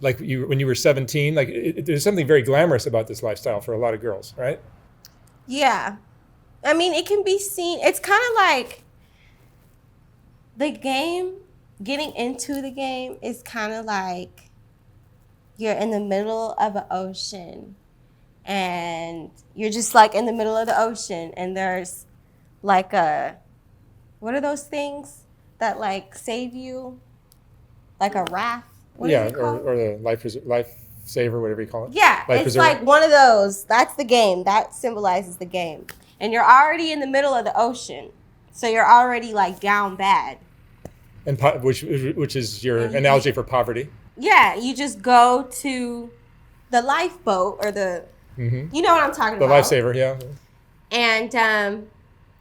like when you were 17, like there's something very glamorous about this lifestyle for a lot of girls, right? Yeah. I mean, it can be seen. It's kind of like the game, getting into the game is kind of like you're in the middle of an ocean and you're just like in the middle of the ocean and there's like what are those things that like save you? Like a raft? What is it called? Or the lifesaver, whatever you call it. Yeah, Life it's preserver. like one of those. That's the game. That symbolizes the game. And you're already in the middle of the ocean. So you're already like down bad. And which is your analogy for poverty. Yeah, you just go to the lifeboat or the, you know what I'm talking The about. lifesaver, yeah. And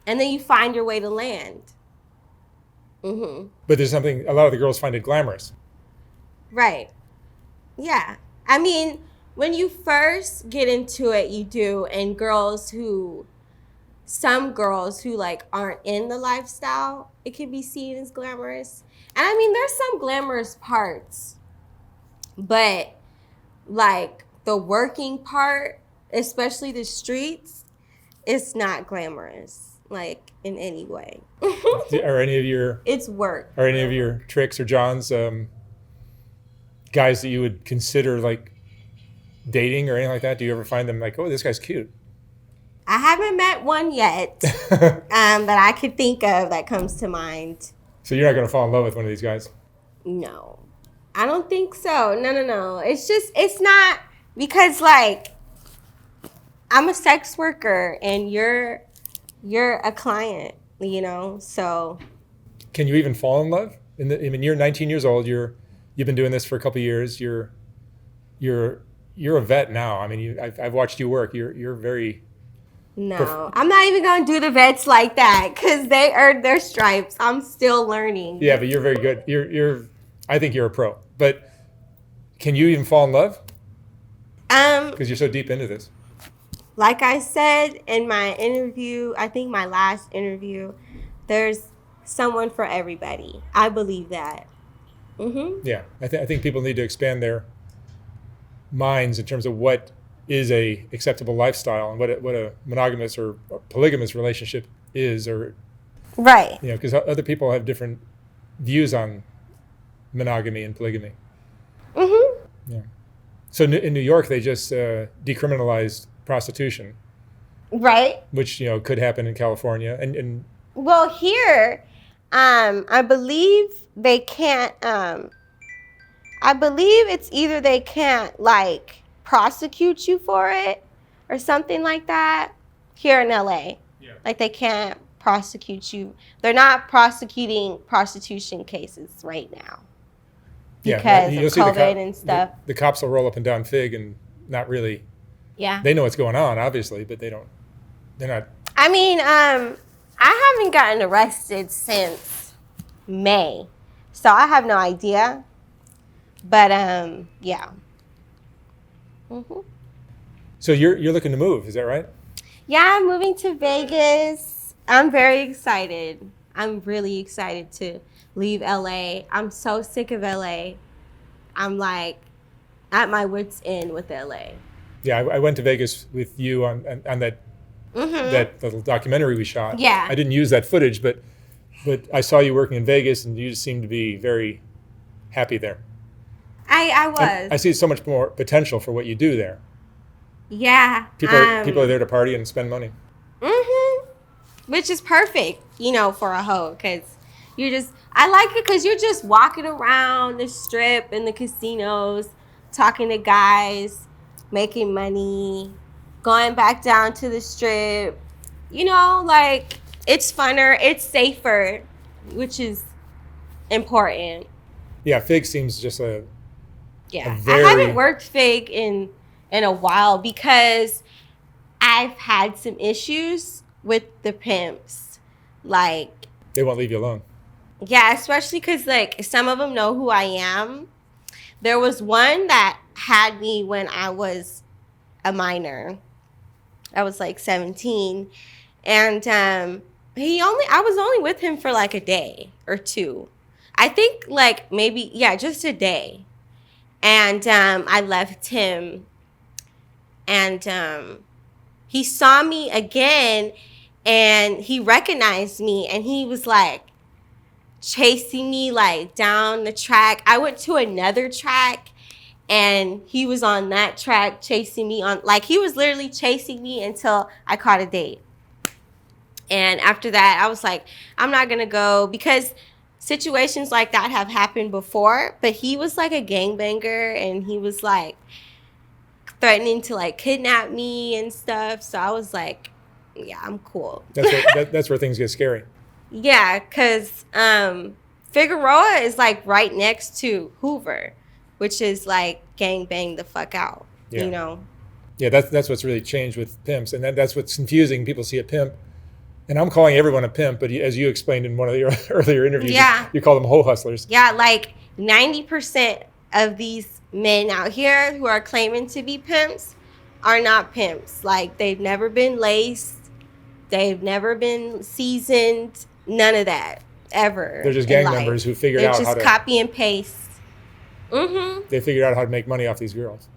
then you find your way to land. But there's something, a lot of the girls find it glamorous. Right. Yeah. I mean, when you first get into it, you do. And some girls who like aren't in the lifestyle, it can be seen as glamorous. And I mean, there's some glamorous parts, but like the working part, especially the streets, it's not glamorous, like in any way. Are any of your It's work. Are any of your tricks or Johns guys that you would consider like dating or anything like that? Do you ever find them like, oh, this guy's cute? I haven't met one yet that I could think of that comes to mind. So you're not going to fall in love with one of these guys? No, I don't think so. No. It's not because like I'm a sex worker and you're a client, you know, so. Can you even fall in love? I mean, you're 19 years old. You've been doing this for a couple of years. You're a vet now. I mean, I've watched you work. You're very. No, I'm not even going to do the vets like that because they earned their stripes. I'm still learning. Yeah, but you're very good. I think you're a pro. But can you even fall in love? Because you're so deep into this. Like I said in my interview, I think my last interview, there's someone for everybody. I believe that. Yeah, I think people need to expand their minds in terms of what is a acceptable lifestyle and what a monogamous or polygamous relationship is, or right. You know, because other people have different views on monogamy and polygamy. Yeah. So in New York, they just decriminalized prostitution. Right. Which, you know, could happen in California. And well, here, I believe they can't. I believe it's either they can't like prosecute you for it or something like that here in LA. Yeah. Like they can't prosecute you. They're not prosecuting prostitution cases right now because of COVID and stuff. The cops will roll up and down Fig and not really. Yeah. They know what's going on, obviously, but they're not. I mean, I haven't gotten arrested since May, so I have no idea. But yeah. So you're looking to move, is that right? Yeah, I'm moving to Vegas. I'm very excited. I'm really excited to leave LA. I'm so sick of LA. I'm like at my wit's end with LA. Yeah, I went to Vegas with you on that that little documentary we shot. Yeah. I didn't use that footage, but I saw you working in Vegas, and you just seemed to be very happy there. I was. And I see so much more potential for what you do there. Yeah. People are there to party and spend money. Which is perfect, you know, for a hoe, because I like it because you're just walking around the strip and the casinos, talking to guys, making money, going back down to the strip. You know, like, it's funner, it's safer, which is important. Yeah, Fig seems just a I haven't worked Fig in a while because I've had some issues with the pimps. Like, they won't leave you alone. Yeah, especially because, like, some of them know who I am. There was one that had me when I was a minor. I was, like, 17. And I was only with him for, like, a day or two. I think, like, maybe, just a day. And I left him, and he saw me again, and he recognized me, and he was like chasing me like down the track. I went to another track, and he was on that track chasing me on, like, he was literally chasing me until I caught a date. And after that, I was like, I'm not gonna go, because situations like that have happened before. But he was like a gangbanger, and he was like threatening to like kidnap me and stuff. So I was like, yeah, I'm cool. That's where things get scary. Yeah, because Figueroa is like right next to Hoover, which is like gangbang the fuck out, Yeah. you know? Yeah, that's what's really changed with pimps. And that's what's confusing. People see a pimp, and I'm calling everyone a pimp, but as you explained in one of your earlier interviews, Yeah. you call them hoe hustlers. Yeah, like 90% of these men out here who are claiming to be pimps are not pimps. Like, they've never been laced, they've never been seasoned, none of that, ever. They're just gang members who figured out how to... They're just copy and paste. Mm-hmm. They figured out how to make money off these girls.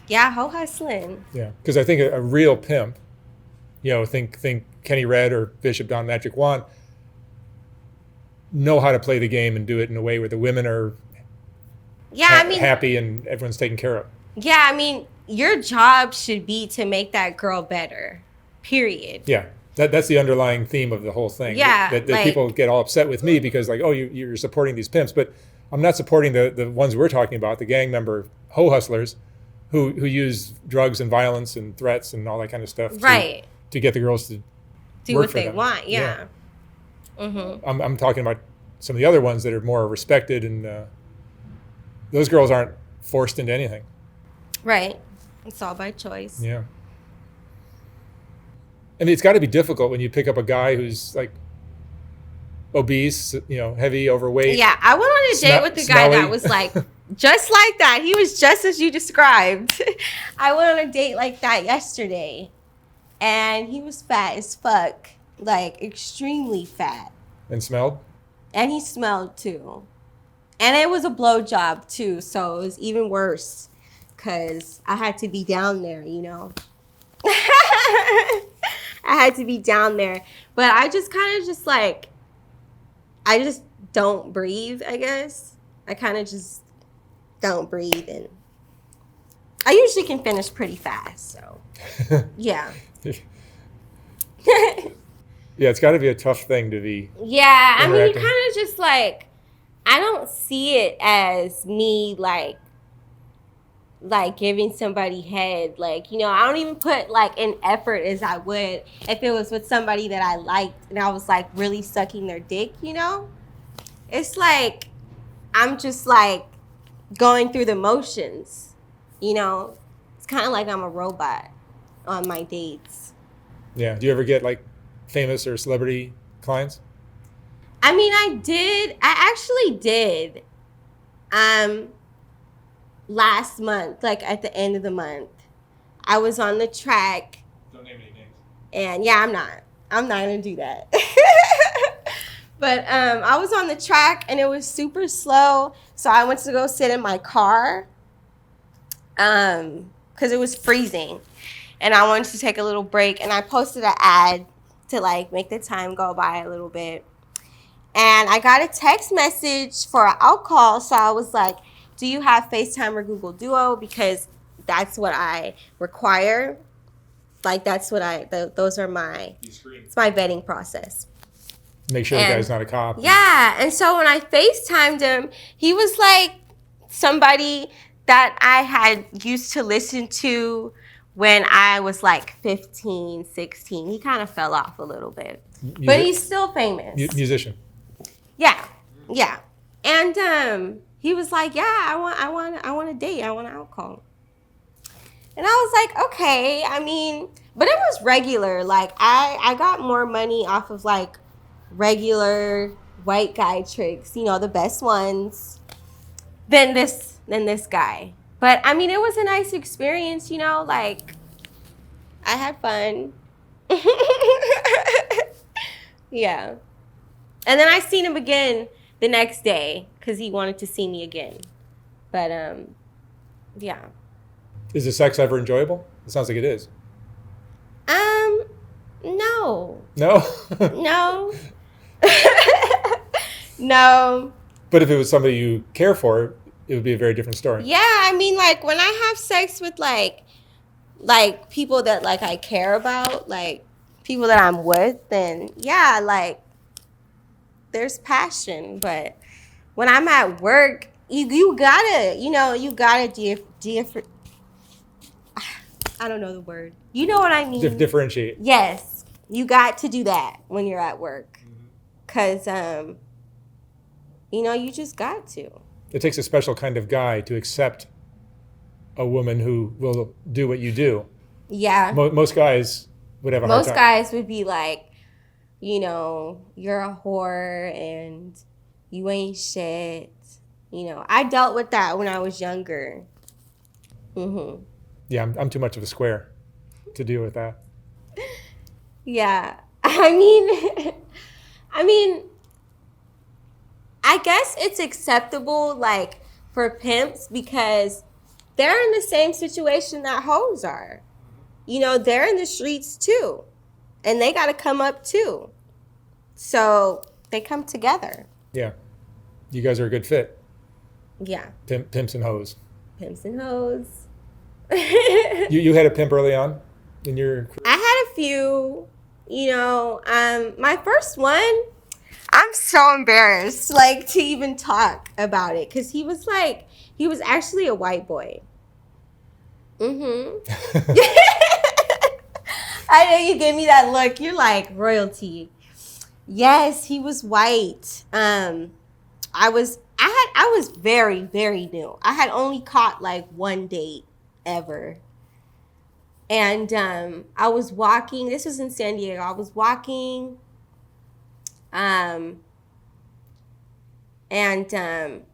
Yeah, hoe hustling. Yeah, because I think a real pimp, you know, think Kenny Red or Bishop Don Magic Juan, know how to play the game and do it in a way where the women are happy and everyone's taken care of. Yeah, I mean, your job should be to make that girl better, period. Yeah, that's the underlying theme of the whole thing. Yeah. That like, people get all upset with me because, like, oh, you're supporting these pimps. But I'm not supporting the ones we're talking about, the gang member hoe hustlers who use drugs and violence and threats and all that kind of stuff to get the girls to do work what for they them. want. Yeah. Mm-hmm. I'm talking about some of the other ones that are more respected, and those girls aren't forced into anything. Right. It's all by choice. Yeah. I mean, it's got to be difficult when you pick up a guy who's like obese, you know, heavy, overweight. Yeah, I went on a date with the guy that was like just like that. He was just as you described. I went on a date like that yesterday, and he was fat as fuck, like extremely fat. And smelled? And he smelled too. And it was a blowjob too, so it was even worse because I had to be down there, you know. I had to be down there. But I just kind of just like, I just don't breathe, I guess. I kind of just don't breathe. And I usually can finish pretty fast, so yeah. Yeah, it's got to be a tough thing to be. Yeah, I mean, you kind of just like, I don't see it as me like giving somebody head. Like, you know, I don't even put like an effort as I would if it was with somebody that I liked and I was like really sucking their dick, you know? It's like, I'm just like going through the motions, you know? It's kind of like I'm a robot on my dates. Yeah. Do you ever get like famous or celebrity clients? I mean, I actually did. Last month, like at the end of the month, I was on the track. Don't name any names. And yeah, I'm not gonna do that. But I was on the track and it was super slow, so I went to go sit in my car because it was freezing and I wanted to take a little break, and I posted an ad to like make the time go by a little bit. And I got a text message for an alcohol, so I was like, do you have FaceTime or Google Duo? Because that's what I require. Like, that's what those are my, it's my vetting process. Make sure the guy's not a cop. Yeah, and so when I FaceTimed him, he was like somebody that I had used to listen to when I was like 15, 16. He kind of fell off a little bit. But he's still famous. Musician. Yeah, yeah. And he was like, yeah, I want a date. I want alcohol. And I was like, okay. I mean, but it was regular. Like, I got more money off of like regular white guy tricks, you know, the best ones, than this guy. But I mean, it was a nice experience, you know, like I had fun. Yeah. And then I seen him again the next day because he wanted to see me again. But Yeah. Is the sex ever enjoyable? It sounds like it is. No. No? No. No. But if it was somebody you care for, it would be a very different story. Yeah, I mean, like, when I have sex with, like people that, like, I care about, like, people that I'm with, then, yeah, like, there's passion. But when I'm at work, you gotta, you gotta I don't know the word. You know what I mean? Differentiate. Yes. You got to do that when you're at work. Because, you just got to. It takes a special kind of guy to accept a woman who will do what you do. Yeah. Most guys would have a hard time. Most guys would be like, you're a whore and you ain't shit. I dealt with that when I was younger. Mm-hmm. Yeah, I'm too much of a square to deal with that. Yeah. I mean, I guess it's acceptable, like, for pimps because they're in the same situation that hoes are. They're in the streets too. And they got to come up too. So they come together. Yeah. You guys are a good fit. Yeah. Pimps and hoes. Pimps and hoes. You had a pimp early on in your career? I had a few, my first one, I'm so embarrassed, like, to even talk about it. Because he was actually a white boy. Mm-hmm. I know you gave me that look. You're like, royalty. Yes, he was white. I was very, very new. I had only caught like one date ever. And I was walking, this was in San Diego. I was walking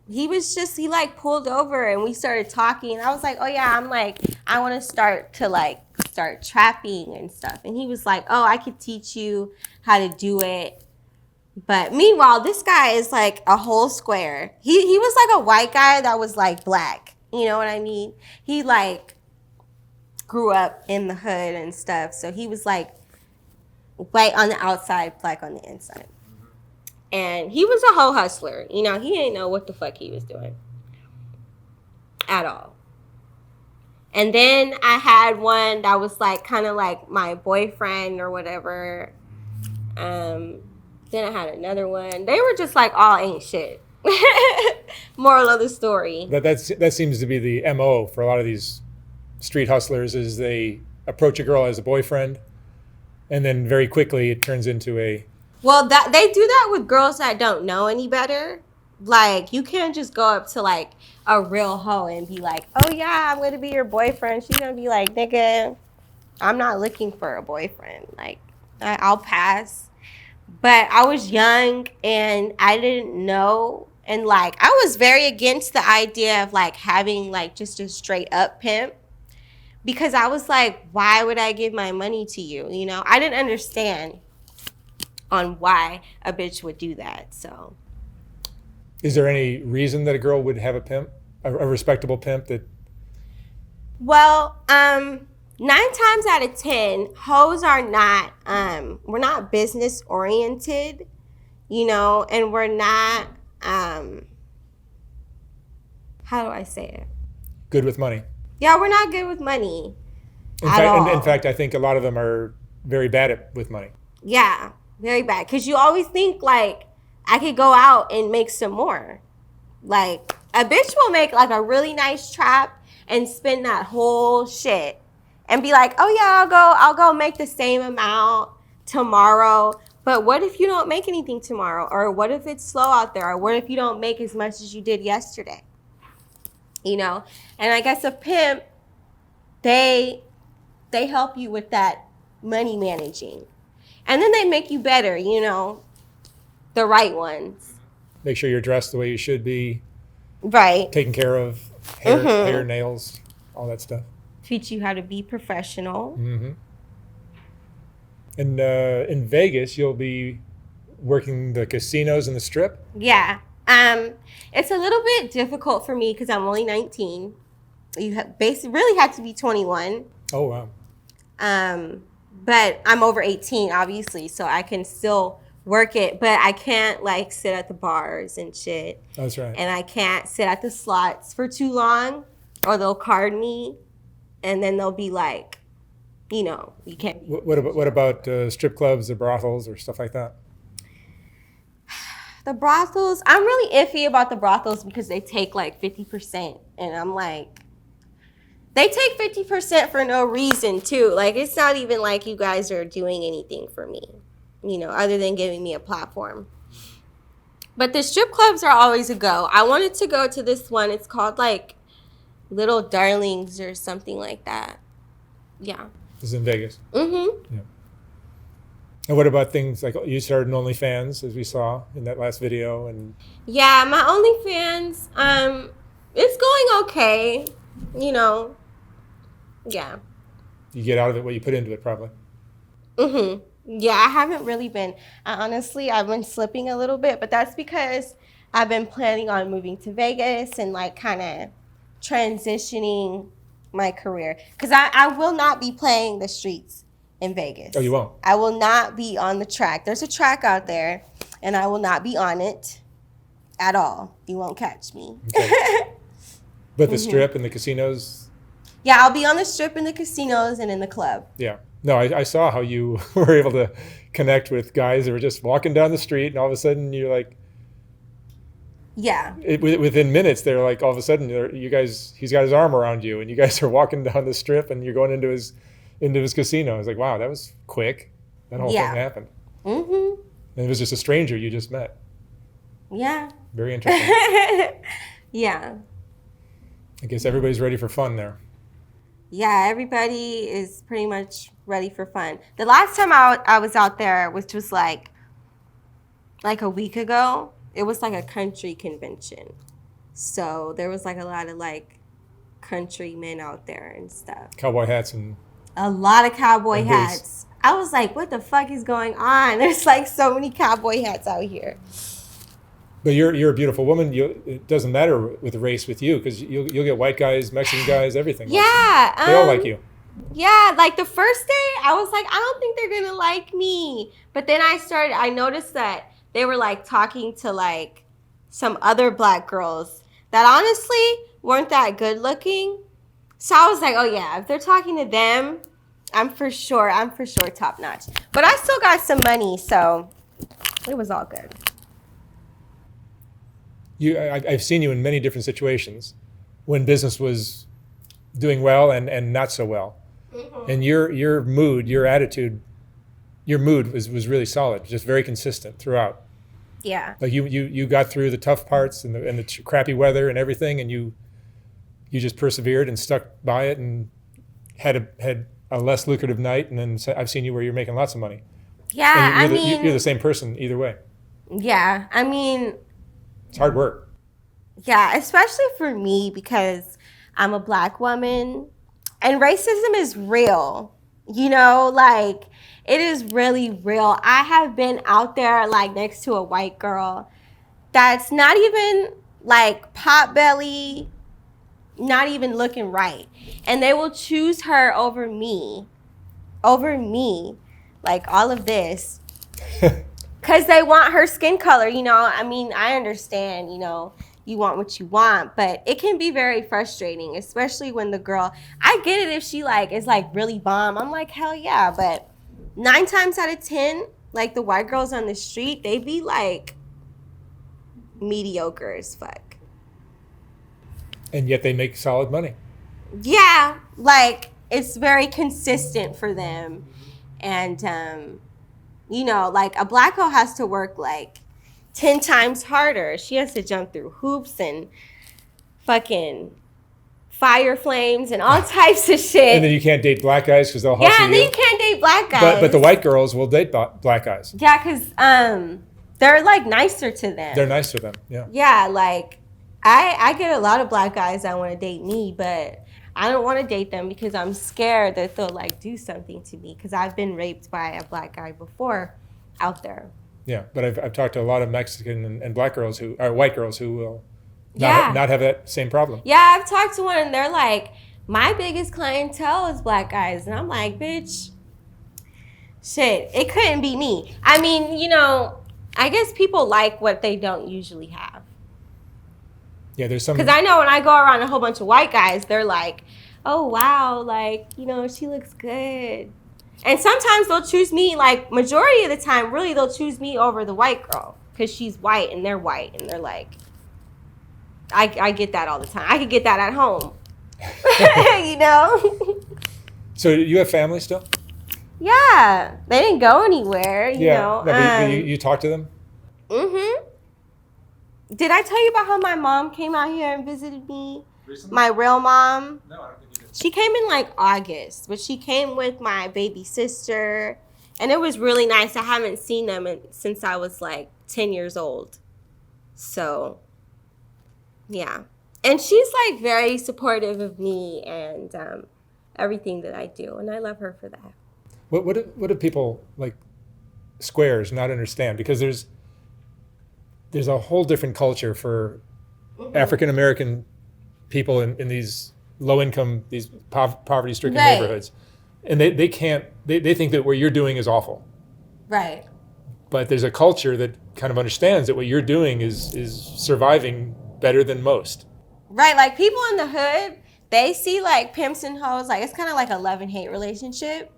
he was just, he like pulled over and we started talking. And I was like, oh yeah, I want to start trapping and stuff. And he was like, oh, I could teach you how to do it. But meanwhile, this guy is like a whole square. He was like a white guy that was like black. You know what I mean? He like grew up in the hood and stuff. So he was like white on the outside, black on the inside. And he was a hoe hustler. He didn't know what the fuck he was doing at all. And then I had one that was like kind of like my boyfriend or whatever. Then I had another one. They were just like all ain't shit. Moral of the story. That seems to be the MO for a lot of these street hustlers is they approach a girl as a boyfriend and then very quickly it turns into a... Well, that they do that with girls that don't know any better. Like, you can't just go up to, like, a real hoe and be like, oh, yeah, I'm going to be your boyfriend. She's going to be like, nigga, I'm not looking for a boyfriend. Like, I'll pass. But I was young and I didn't know. And, like, I was very against the idea of, like, having, like, just a straight up pimp. Because I was like, why would I give my money to you? I didn't understand on why a bitch would do that. So, is there any reason that a girl would have a pimp, a respectable pimp that? Well, 9 times out of 10, hoes are not. We're not business oriented, and we're not. How do I say it? Good with money. Yeah, we're not good with money. In fact, I think a lot of them are very bad with money. Yeah. Very bad. Because you always think, like, I could go out and make some more. Like, a bitch will make, like, a really nice trap and spend that whole shit. And be like, oh, yeah, I'll go make the same amount tomorrow. But what if you don't make anything tomorrow? Or what if it's slow out there? Or what if you don't make as much as you did yesterday? And I guess a pimp, they help you with that money managing. And then they make you better, the right ones. Make sure you're dressed the way you should be. Right. Taken care of, hair, nails, all that stuff. Teach you how to be professional. Mm-hmm. And in Vegas, you'll be working the casinos and the Strip? Yeah. It's a little bit difficult for me because I'm only 19. basically really have to be 21. Oh, wow. But I'm over 18, obviously, so I can still work it, but I can't like sit at the bars and shit. That's right. And I can't sit at the slots for too long, or they'll card me, and then they'll be like, you can't. What about strip clubs or brothels or stuff like that? The brothels, I'm really iffy about the brothels because they take like 50%, and I'm like, they take 50% for no reason too. Like, it's not even like you guys are doing anything for me, other than giving me a platform. But the strip clubs are always a go. I wanted to go to this one. It's called like Little Darlings or something like that. Yeah. This is in Vegas. Mm-hmm. Yeah. And what about things like you started an OnlyFans, as we saw in that last video? And yeah, my OnlyFans, it's going okay. Yeah. You get out of it what you put into it, probably. Mm-hmm. Yeah, I haven't really been. Honestly, I've been slipping a little bit, but that's because I've been planning on moving to Vegas and like kind of transitioning my career. Because I will not be playing the streets in Vegas. Oh, you won't? I will not be on the track. There's a track out there, and I will not be on it at all. You won't catch me. Okay. But the strip and the casinos? Yeah, I'll be on the strip in the casinos and in the club. Yeah. No, I saw how you were able to connect with guys that were just walking down the street, and all of a sudden you're like, yeah. Within minutes, they're like, all of a sudden, he's got his arm around you, and you guys are walking down the strip, and you're going into his casino. I was like, wow, that was quick. That whole thing happened. Mm-hmm. And it was just a stranger you just met. Yeah. Very interesting. Yeah. I guess everybody's ready for fun there. Yeah, everybody is pretty much ready for fun. The last time I was out there, which was like a week ago, it was like a country convention. So there was like a lot of like country men out there and stuff. Cowboy hats and... A lot of cowboy hats. Boots. I was like, what the fuck is going on? There's like so many cowboy hats out here. But you're a beautiful woman. It doesn't matter with the race with you, because you'll get white guys, Mexican guys, everything. Yeah. They all like you. Yeah, like the first day, I was like, I don't think they're going to like me. But then I noticed that they were like talking to like some other black girls that honestly weren't that good looking. So I was like, oh yeah, if they're talking to them, I'm for sure top notch. But I still got some money, so it was all good. I've seen you in many different situations when business was doing well and not so well. Mm-hmm. And your mood, your attitude, your mood was really solid, just very consistent throughout. Yeah. Like you got through the tough parts and the crappy weather and everything, and you just persevered and stuck by it and had a less lucrative night, and then I've seen you where you're making lots of money. Yeah, you're the same person either way. Yeah, I mean, it's hard work. Yeah, especially for me because I'm a black woman and racism is real. Like it is really real. I have been out there like next to a white girl that's not even like pot belly, not even looking right. And they will choose her over me, like all of this. Because they want her skin color, I mean, I understand, you want what you want, but it can be very frustrating, especially when the girl, I get it if she like is like really bomb. I'm like, hell yeah, but 9 times out of 10, like the white girls on the street, they be like mediocre as fuck. And yet they make solid money. Yeah, like it's very consistent for them. And, like a black girl has to work like 10 times harder. She has to jump through hoops and fucking fire flames and all types of shit. And then you can't date black guys because they'll hustle you. Yeah, and then you can't date black guys. But the white girls will date black guys. Yeah, because they're like nicer to them. They're nice to them, yeah. Yeah, like I get a lot of black guys that want to date me, but I don't want to date them because I'm scared that they'll like do something to me because I've been raped by a black guy before out there. Yeah, but I've talked to a lot of Mexican and black girls or white girls who will not have that same problem. Yeah, I've talked to one and they're like, my biggest clientele is black guys. And I'm like, bitch, shit, it couldn't be me. I mean, you know, I guess people like what they don't usually have. Yeah, there's some... Because I know when I go around a whole bunch of white guys, they're like, oh, wow, like, you know, she looks good. And sometimes they'll choose me, like, majority of the time, really, they'll choose me over the white girl. Because she's white and they're white. And they're like, I get that all the time. I could get that at home. You know? So you have family still? Yeah. They didn't go anywhere, you know. No, but you talk to them? Mm-hmm. Did I tell you about how my mom came out here and visited me? Recently? My real mom? No, I don't think you did. She came in like August, but she came with my baby sister. And it was really nice. I haven't seen them since I was like 10 years old. So, yeah. And she's like very supportive of me and everything that I do. And I love her for that. What do people like squares not understand? Because there's a whole different culture for African American people in these low income, these poverty stricken neighborhoods. And they think that what you're doing is awful. Right. But there's a culture that kind of understands that what you're doing is surviving better than most. Right. Like people in the hood, they see like pimps and hoes, like it's kind of like a love-and-hate relationship.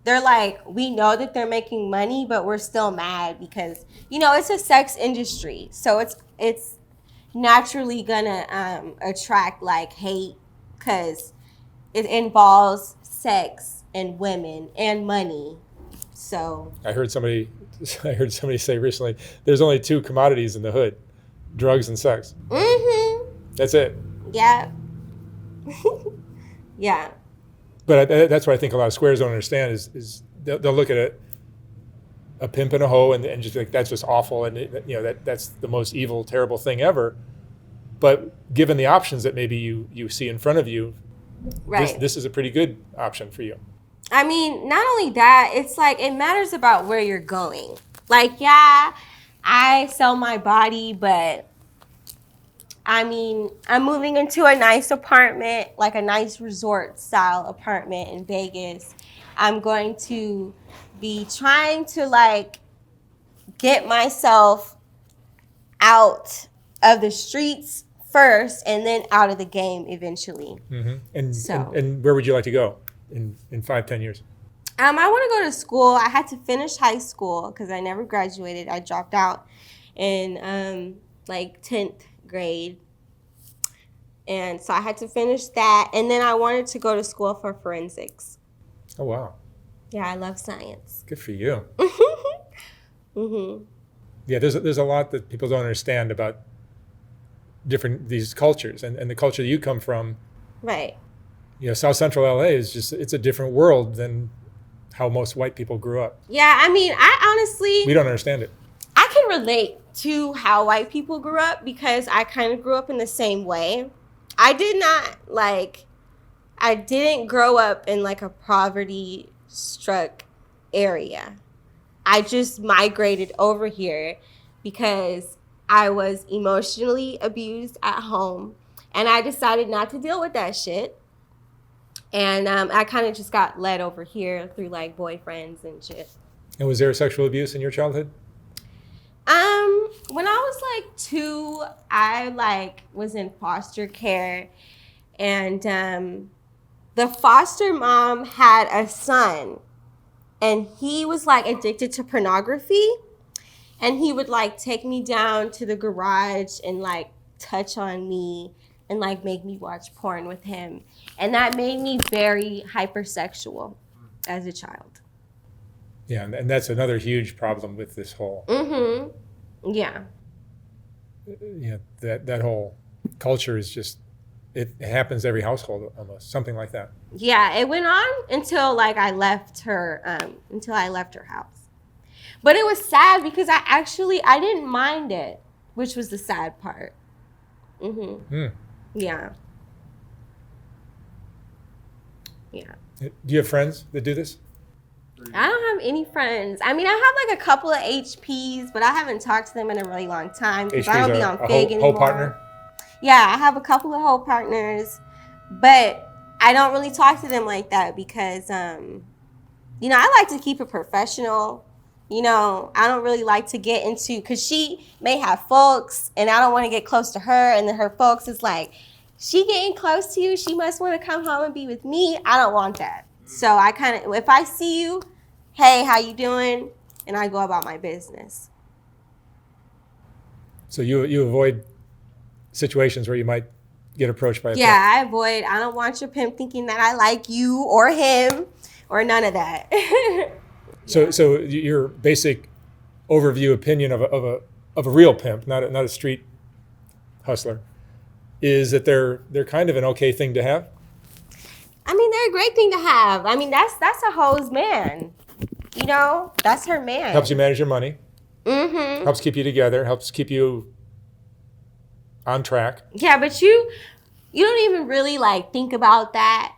They're like, we know that they're making money, but we're still mad because, you know, it's a sex industry. So it's naturally gonna attract like hate because it involves sex and women and money. So I heard somebody say recently, there's only two commodities in the hood: drugs and sex. Mm-hmm. That's it. Yeah. Yeah. But that's what I think a lot of squares don't understand is they'll look at a pimp and a hoe and just be like, that's just awful, and you know that's the most evil, terrible thing ever. But given the options that maybe you see in front of you, right. This is a pretty good option for you. I mean, not only that, it's like it matters about where you're going. Like, yeah, I sell my body, but I mean, I'm moving into a nice apartment, like a nice resort style apartment in Vegas. I'm going to be trying to like get myself out of the streets first and then out of the game eventually. Mm-hmm. And where would you like to go in 5-10 years? I want to go to school. I had to finish high school because I never graduated. I dropped out in like 10th grade. And so I had to finish that. And then I wanted to go to school for forensics. Oh, wow. Yeah, I love science. Good for you. Mm-hmm. Yeah, there's a lot that people don't understand about these cultures and the culture that you come from. Right. You know, South Central LA is it's a different world than how most white people grew up. Yeah, I mean, I honestly... We don't understand it. I can relate to how white people grew up because I kind of grew up in the same way. I didn't grow up in like a poverty-struck area. I just migrated over here because I was emotionally abused at home and I decided not to deal with that shit. And I kind of just got led over here through like boyfriends and shit. And was there sexual abuse in your childhood? When I was like 2, I was in foster care, and the foster mom had a son, and he was like addicted to pornography, and he would like take me down to the garage and like touch on me and like make me watch porn with him, and that made me very hypersexual as a child. Yeah, and that's another huge problem with this whole. Mm-hmm. Yeah. Yeah, that whole culture is just, it happens every household almost, something like that. Yeah, it went on until like I left her house. But it was sad because I didn't mind it, which was the sad part. Mm-hmm. Mm. Yeah. Yeah. Do you have friends that do this? I don't have any friends. I mean, I have like a couple of HPs, but I haven't talked to them in a really long time because I don't be on Fig anymore. Whole partner? Yeah, I have a couple of hoe partners, but I don't really talk to them like that because, I like to keep it professional. I don't really like to get into, because she may have folks and I don't want to get close to her. And then her folks is like, she getting close to you. She must want to come home and be with me. I don't want that. So I kind of, if I see you, hey, how you doing? And I go about my business. So you avoid situations where you might get approached by a pimp. I avoid. I don't want your pimp thinking that I like you or him or none of that. So your basic overview opinion of a real pimp, not a street hustler, is that they're kind of an okay thing to have? I mean, they're a great thing to have. I mean, that's a hoe's man. That's her man. Helps you manage your money. Mm-hmm. Helps keep you together. Helps keep you on track. Yeah, but you don't even really think about that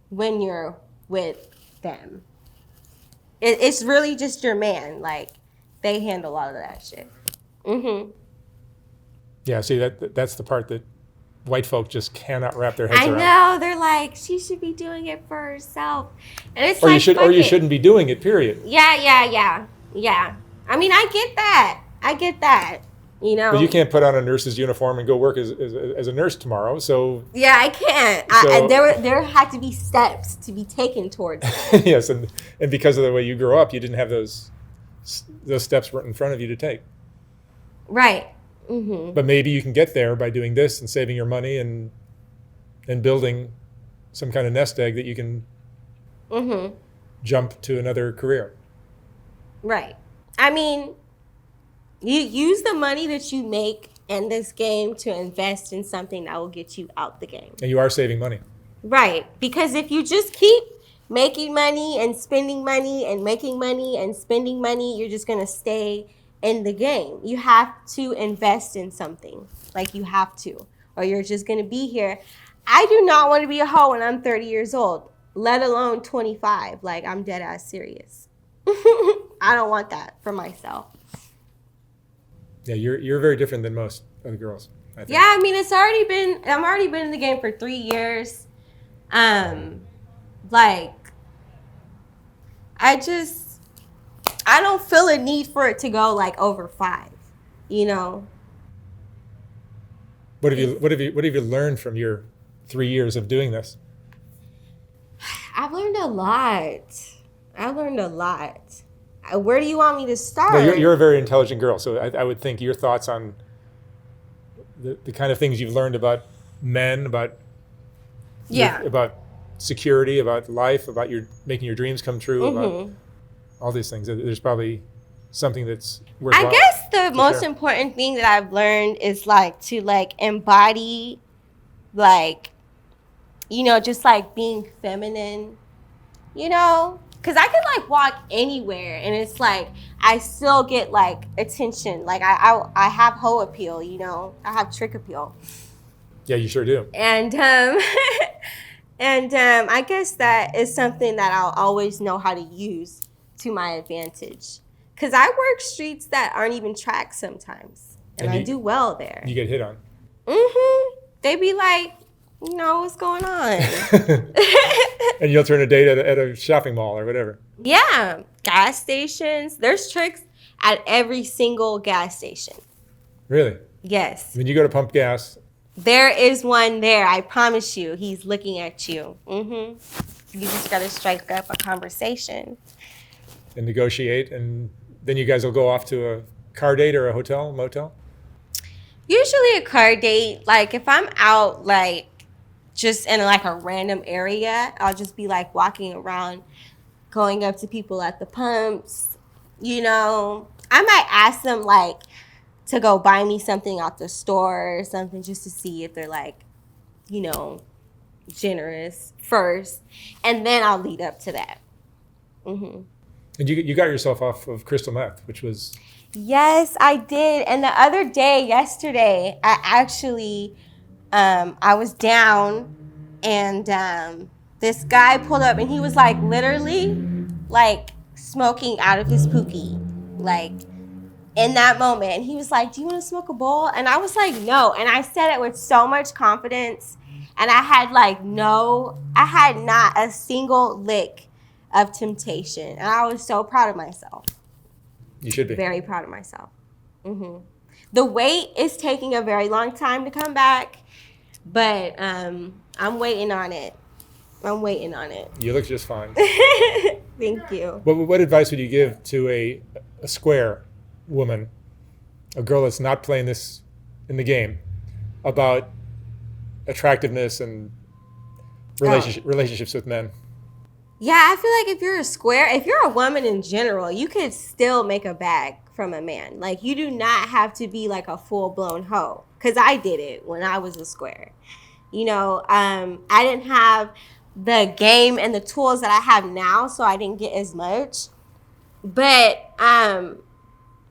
when you're with them. It's really just your man. They handle a lot of that shit. Mm-hmm. Yeah, see, that's the part that white folk just cannot wrap their heads around. I know. They're like, she should be doing it for herself. And it's or you shouldn't be doing it, period. Yeah. I mean, I get that. But you can't put on a nurse's uniform and go work as a nurse tomorrow. So yeah, I can't. There had to be steps to be taken towards it. Yes, and because of the way you grew up, you didn't have those steps right in front of you to take. Right. Mm-hmm. But maybe you can get there by doing this and saving your money and building some kind of nest egg that you can jump to another career. Right. I mean, you use the money that you make in this game to invest in something that will get you out the game. And you are saving money. Right. Because if you just keep making money and spending money and making money and spending money, you're just going to stay in the game. You have to invest in something. You have to. Or you're just going to be here. I do not want to be a hoe when I'm 30 years old, let alone 25. I'm dead ass serious. I don't want that for myself. Yeah, you're very different than most of the girls, I think. Yeah, I mean, I'm already been in the game for 3 years. I don't feel a need for it to go over 5, What have you learned from your 3 years of doing this? I've learned a lot. Where do you want me to start? Well, you're a very intelligent girl, so I would think your thoughts on the kind of things you've learned about men, about security, about life, about making your dreams come true, about all these things. There's probably something that's worthwhile. I guess the most important thing that I've learned is to embody just being feminine, because I can walk anywhere and it's I still get attention. I have hoe appeal, I have trick appeal. Yeah, you sure do. And I guess that is something that I'll always know how to use to my advantage. Because I work streets that aren't even tracked sometimes. And I do well there. You get hit on. Mm-hmm. They be like, what's going on? And you'll turn a date at a shopping mall or whatever. Yeah. Gas stations. There's tricks at every single gas station. Really? Yes. When you go to pump gas. There is one there. I promise you. He's looking at you. Mm-hmm. You just got to strike up a conversation. And negotiate, and then you guys will go off to a car date or a hotel, motel? Usually a car date. If I'm out, just in a random area, I'll just be walking around, going up to people at the pumps. I might ask them to go buy me something out the store or something, just to see if they're generous first, and then I'll lead up to that. Mm-hmm. And you got yourself off of crystal meth, which was... Yes, I did. And the other day, yesterday, I actually, I was down, and this guy pulled up, and he was literally smoking out of his pookie. in that moment. And he was like, do you want to smoke a bowl? And I was like, no. And I said it with so much confidence. And I had not a single lick of temptation. And I was so proud of myself. You should be. Very proud of myself. Mm-hmm. The weight is taking a very long time to come back. But I'm waiting on it. You look just fine. Thank you. What advice would you give to a square woman, a girl that's not playing this in the game, about attractiveness and relationships with men? Yeah, I feel like if you're a woman in general, you could still make a bag from a man. Like, you do not have to be like a full-blown hoe. Because I did it when I was a square. You know, I didn't have the game and the tools that I have now, so I didn't get as much. But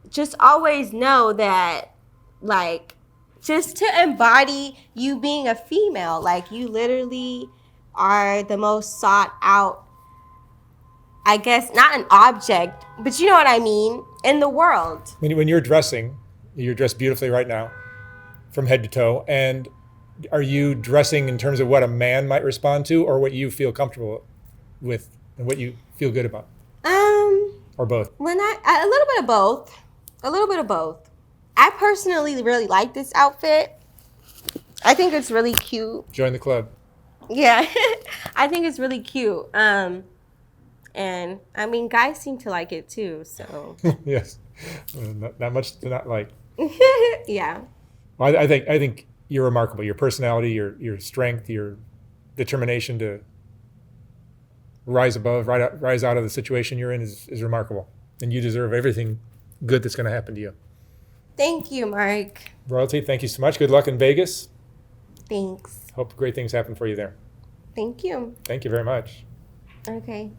just always know that, like, just to embody you being a female, like, you literally are the most sought out, I guess, not an object, but you know what I mean, in the world. When you're dressing, you're dressed beautifully right now, from head to toe, and are you dressing in terms of what a man might respond to, or what you feel comfortable with and what you feel good about? Or both? A little bit of both. I personally really like this outfit. I think it's really cute. Join the club. Yeah, I think it's really cute. And I mean, guys seem to like it too. So yes, not much to not like. Yeah. Well, I think you're remarkable. Your personality, your strength, your determination to rise out of the situation you're in is remarkable, and you deserve everything good that's going to happen to you. Thank you, Mark. Royalty, thank you so much. Good luck in Vegas. Thanks. Hope great things happen for you there. Thank you. Thank you very much. Okay.